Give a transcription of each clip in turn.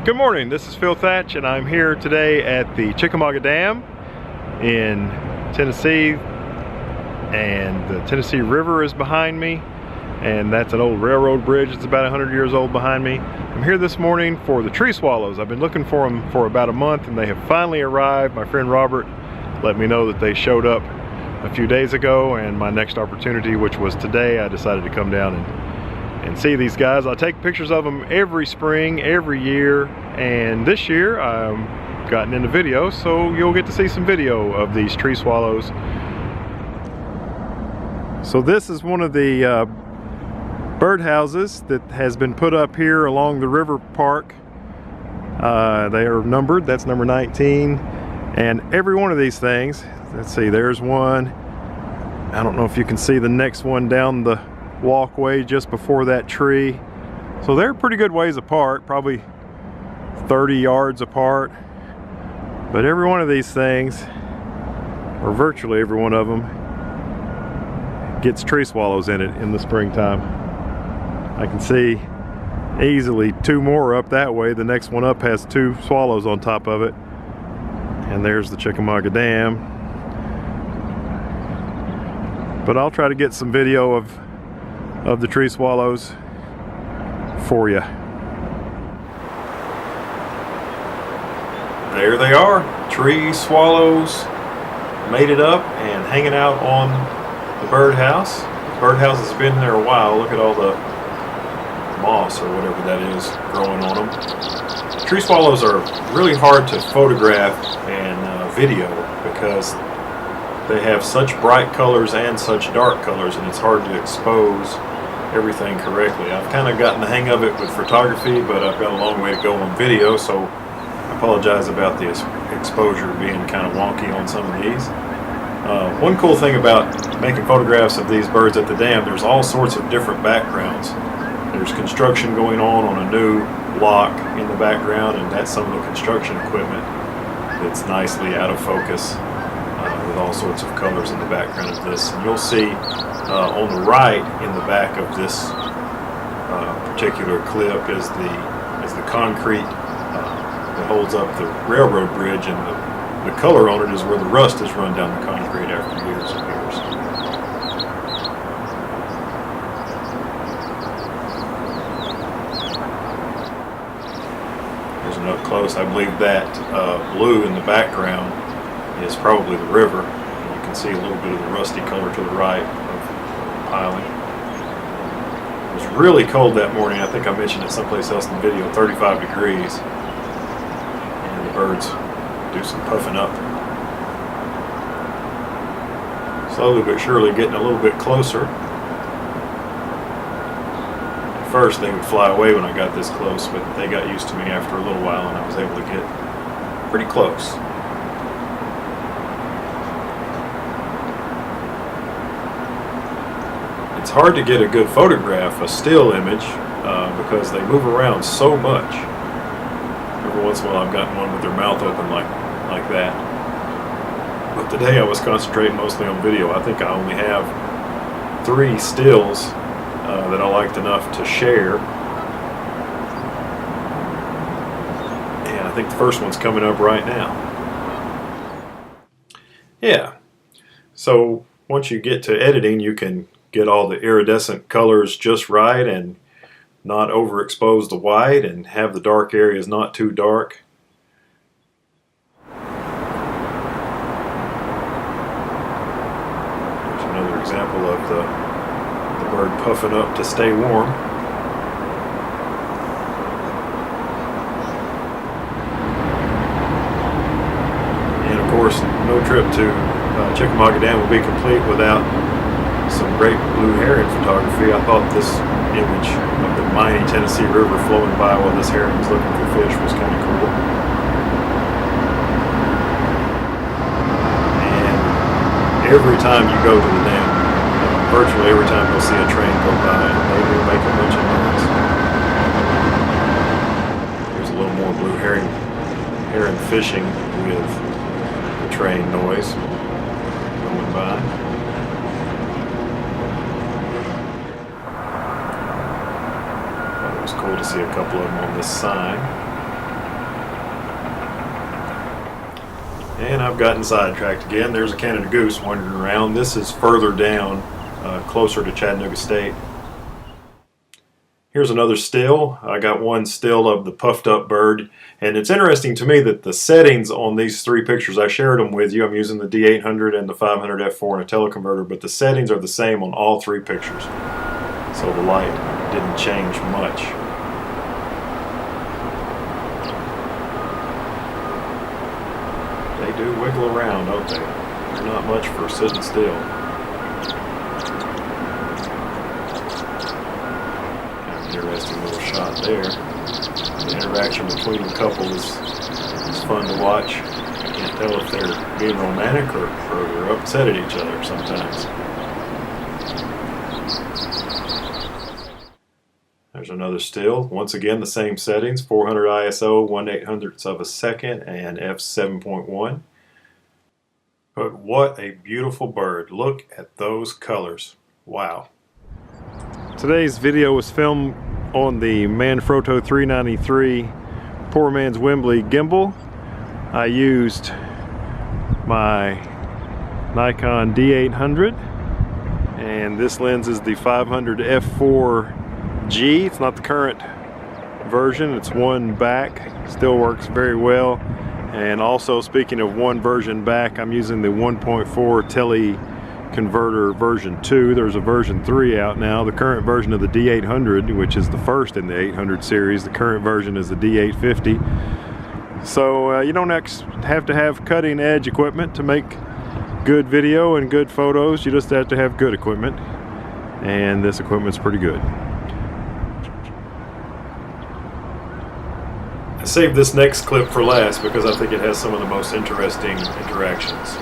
Good morning, this is Phil Thach and I'm here today at the Chickamauga Dam in Tennessee, and the Tennessee River is behind me, and that's an old railroad bridge. It's about 100 years old behind me. I'm here this morning for the tree swallows. I've been looking for them for about a month and they have finally arrived. My friend Robert let me know that they showed up a few days ago, and my next opportunity, which was today, I decided to come down and see these guys. I take pictures of them every spring, every year, and this year I've gotten into video, so you'll get to see some video of these tree swallows. So this is one of the birdhouses that has been put up here along the river park. They are numbered, that's number 19, and every one of these things, let's see, there's one. I don't know if you can see the next one down the walkway just before that tree. So they're pretty good ways apart, probably 30 yards apart. But every one of these things, or virtually every one of them, gets tree swallows in it in the springtime. I can see easily two more up that way. The next one up has two swallows on top of it. And there's the Chickamauga Dam. But I'll try to get some video of the tree swallows for you. There they are, tree swallows made it up and hanging out on the birdhouse. The birdhouse has been there a while. Look at all the moss or whatever that is growing on them. Tree swallows are really hard to photograph and video because they have such bright colors and such dark colors, and it's hard to expose everything correctly. I've kind of gotten the hang of it with photography, but I've got a long way to go on video, so I apologize about the exposure being kind of wonky on some of these. One cool thing about making photographs of these birds at the dam, there's all sorts of different backgrounds. There's construction going on a new block in the background, and that's some of the construction equipment that's nicely out of focus with all sorts of colors in the background of this. And you'll see on the right in the back of this particular clip is the concrete that holds up the railroad bridge, and the color on it is where the rust has run down the concrete after years and years. Here's an up close. I believe that blue in the background is probably the river. You can see a little bit of the rusty color to the right of the piling. It was really cold that morning. I think I mentioned it someplace else in the video, 35 degrees. And the birds do some puffing up. Slowly but surely getting a little bit closer. At first they would fly away when I got this close, but they got used to me after a little while and I was able to get pretty close. It's hard to get a good photograph, a still image, because they move around so much. Every once in a while I've gotten one with their mouth open like that. But today I was concentrating mostly on video. I think I only have 3 stills that I liked enough to share. And I think the first one's coming up right now. Yeah. So once you get to editing, you can get all the iridescent colors just right and not overexpose the white and have the dark areas not too dark. There's another example of the bird puffing up to stay warm. And of course, no trip to Chickamauga Dam will be complete without some great blue heron photography. I thought this image of the mighty Tennessee River flowing by while this heron was looking for fish was kind of cool. And every time you go to the dam, virtually every time you'll see a train go by, and they will make a bunch of noise. There's a little more blue heron fishing with the train noise going by. Cool to see a couple of them on this sign. And I've gotten sidetracked again. There's a Canada goose wandering around. This is further down, closer to Chattanooga State. Here's another still. I got one still of the puffed up bird, and it's interesting to me that the settings on these three pictures, I shared them with you. I'm using the D800 and the 500 f4 and a teleconverter, but the settings are the same on all three pictures. So the light didn't change much. They do wiggle around, don't they? They're not much for sitting still. Interesting little shot there. The interaction between the couple is fun to watch. I can't tell if they're being romantic or they're upset at each other sometimes. There's another still. Once again, the same settings: 400 ISO, 1/800ths of a second, and f7.1. But what a beautiful bird. Look at those colors. Wow. Today's video was filmed on the Manfrotto 393 Poor Man's Wembley gimbal. I used my Nikon D800, and this lens is the 500 f4G. It's not the current version, it's one back. Still works very well. And also, speaking of one version back, I'm using the 1.4 Teleconverter version 2. There's a version 3 out now. The current version of the D800, which is the first in the 800 series, the current version is the D850. So you don't have to have cutting edge equipment to make good video and good photos. You just have to have good equipment, and this equipment's pretty good. I saved this next clip for last because I think it has some of the most interesting interactions.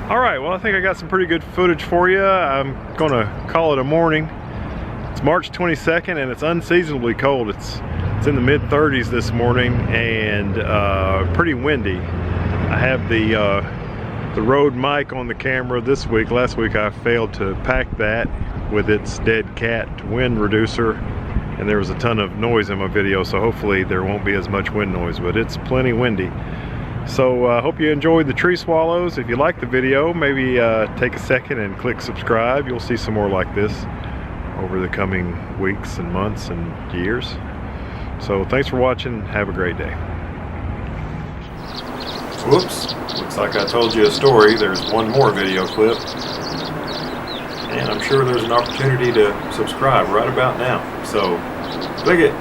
Alright, well, I think I got some pretty good footage for you. I'm gonna call it a morning. It's March 22nd and it's unseasonably cold. It's in the mid-30s this morning and pretty windy. I have the Rode mic on the camera this week. Last week I failed to pack that with its dead cat wind reducer, and there was a ton of noise in my video, so hopefully there won't be as much wind noise, but it's plenty windy. So I hope you enjoyed the tree swallows. If you liked the video, maybe take a second and click subscribe. You'll see some more like this over the coming weeks and months and years. So thanks for watching. Have a great day. Whoops, looks like I told you a story. There's one more video clip, and I'm sure there's an opportunity to subscribe right about now. So click it.